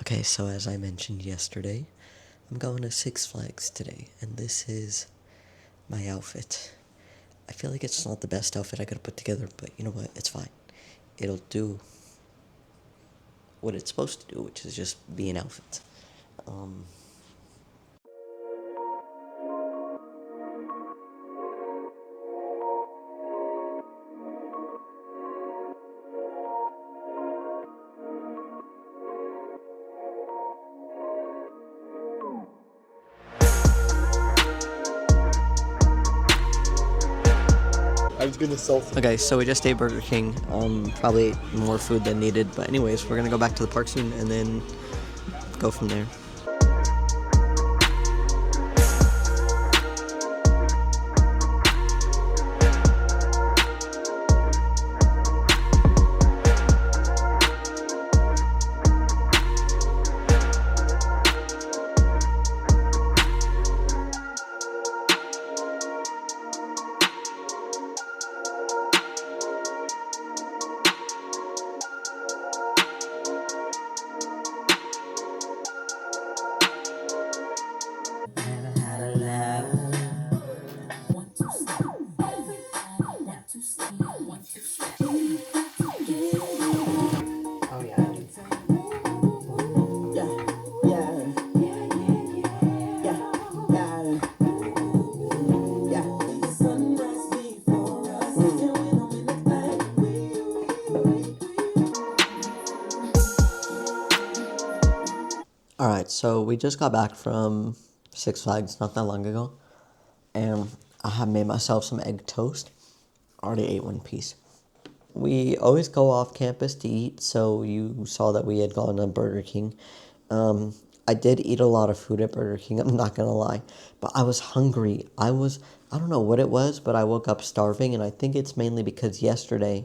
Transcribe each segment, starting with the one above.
Okay, so as I mentioned yesterday, I'm going to Six Flags today, and this is my outfit. I feel like it's not the best outfit I could have put together, but you know what? It's fine. It'll do what it's supposed to do, which is just be an outfit. Um, I was gonna salsa. okay, so we just ate Burger King. Probably ate more food than needed, but anyways, we're gonna go back to the park soon and then go from there. Oh yeah. Alright, so we just got back from Six Flags not that long ago, and I have made myself some egg toast. Already ate one piece. We always go off campus to eat, so you saw that we had gone to Burger King. I did eat a lot of food at Burger King, I'm not gonna lie, but I was hungry. I don't know what it was, but I woke up starving, and I think it's mainly because yesterday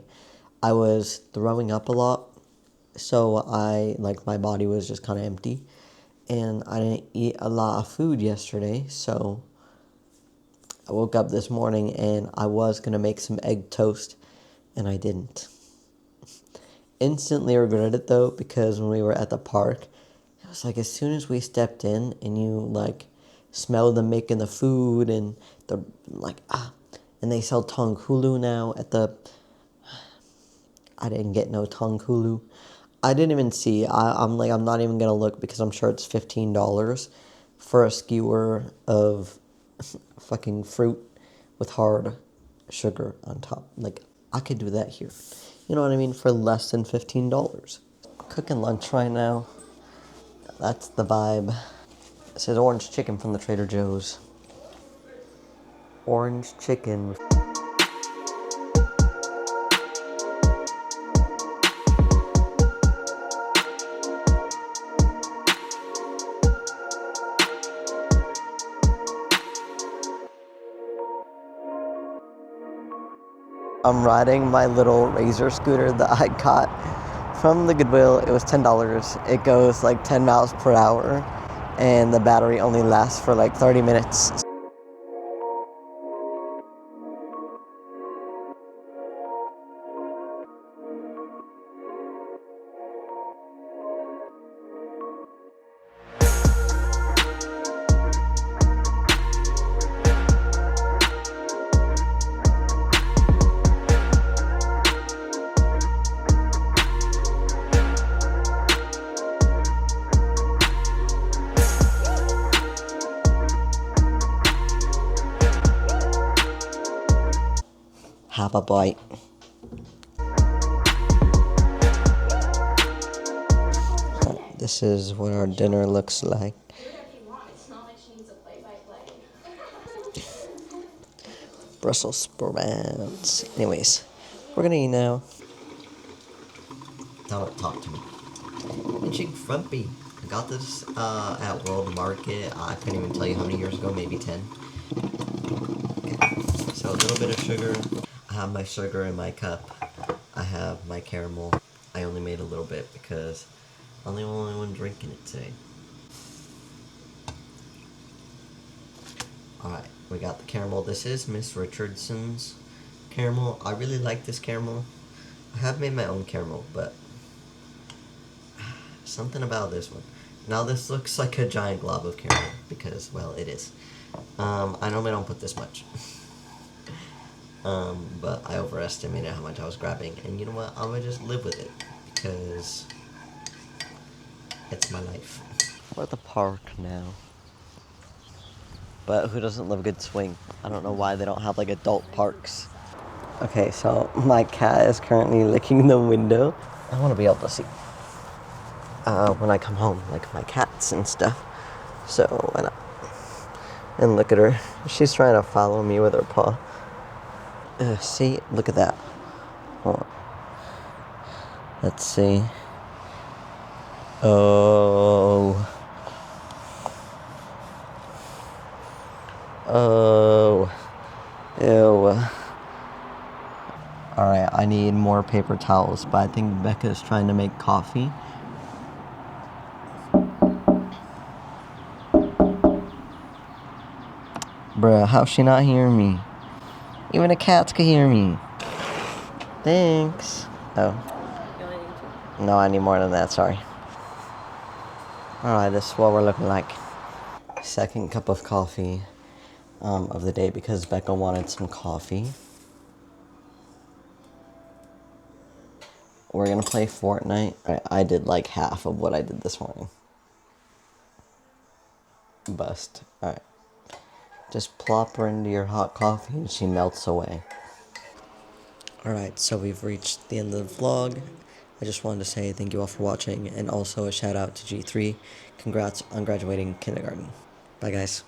I was throwing up a lot, so my body was just kind of empty, and I didn't eat a lot of food yesterday, so I woke up this morning and I was gonna make some egg toast, and I didn't. Instantly regretted it though, because when we were at the park, it was like as soon as we stepped in and you like smell them making the food and the and they sell tongkulu now at the. I didn't get no tongkulu. I didn't even see. I'm not even gonna look because I'm sure it's $15 for a skewer of fucking fruit with hard sugar on top. Like I could do that here. You know what I mean? For less than $15. Cooking lunch right now. That's the vibe. This is orange chicken from the Trader Joe's. Orange chicken. I'm riding my little Razor scooter that I got from the Goodwill. It was $10. It goes like 10 miles per hour, and the battery only lasts for like 30 minutes. Have a bite. This is what our dinner looks like. Brussels sprouts. Anyways, we're gonna eat now. Don't talk to me. Inching frumpy. I got this at World Market. I couldn't even tell you how many years ago, maybe 10. So a little bit of sugar. I have my sugar in my cup. I have my caramel. I only made a little bit because I'm the only one drinking it today. Alright, we got the caramel. This is Miss Richardson's caramel. I really like this caramel. I have made my own caramel, but Something about this one. Now this looks like a giant glob of caramel because, well, it is. I normally don't put this much. But I overestimated how much I was grabbing, and you know what? I'm gonna just live with it because it's my life. We're at the park now. But who doesn't love a good swing? I don't know why they don't have like adult parks. Okay, so my cat is currently licking the window. I want to be able to see when I come home, like my cats and stuff. So why not? And look at her. She's trying to follow me with her paw. See? Look at that. Hold on. Let's see. Oh. Oh. Ew. Alright, I need more paper towels, but I think Becca's trying to make coffee. Bruh, how's she not hearing me? Even the cats can hear me. Thanks. Oh. No, I need more than that, sorry. Alright, this is what we're looking like. Second cup of coffee of the day because Becca wanted some coffee. We're gonna play Fortnite. I did like half of what I did this morning. Bust. Alright. Just plop her into your hot coffee and she melts away. Alright, so we've reached the end of the vlog. I just wanted to say thank you all for watching and also a shout out to G3. Congrats on graduating kindergarten. Bye guys.